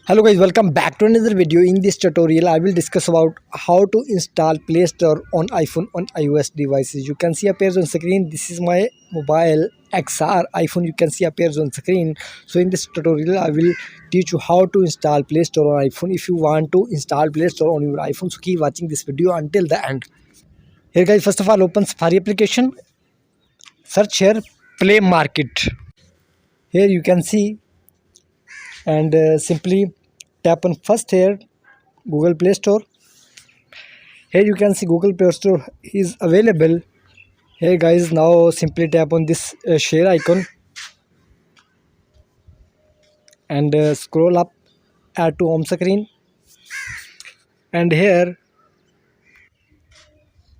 Hello guys, welcome back to another video. In this tutorial I will discuss about how to install Play Store on iPhone on iOS devices. You can see appears on screen. This is my mobile XR iPhone. You can see appears on screen. So in this tutorial I will teach you how to install Play Store on iPhone. If you want to install Play Store on your iPhone, so keep watching this video until the end. Here guys, first of all open Safari application. Search here Play Market. Here you can see and simply tap on first here Google Play Store. Here you can see Google Play Store is available. Here guys, now simply tap on this share icon and scroll up, add to home screen, and here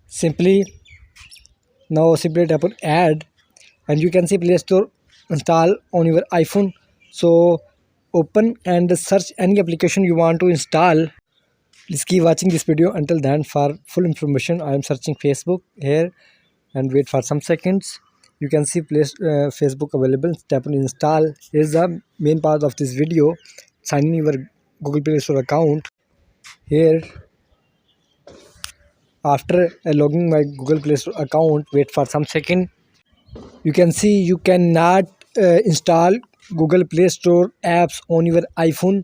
simply tap on add, and you can see Play Store install on your iPhone. So open and search any application you want to install. Please keep watching this video until then for full information. I am searching Facebook here and wait for some seconds. You can see Facebook available. Tap on install. Here's the main part of this video. Sign in your Google Play Store account. Here, after logging my Google Play Store account, wait for some second. You can see you cannot install Google Play Store apps on your iPhone.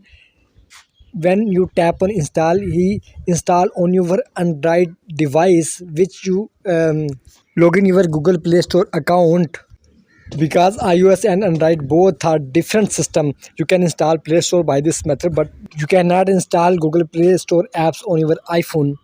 When you tap on install, he install on your Android device which you log in your Google Play Store account. Because iOS and Android both are different system, you can install Play Store by this method, but you cannot install Google Play Store apps on your iPhone.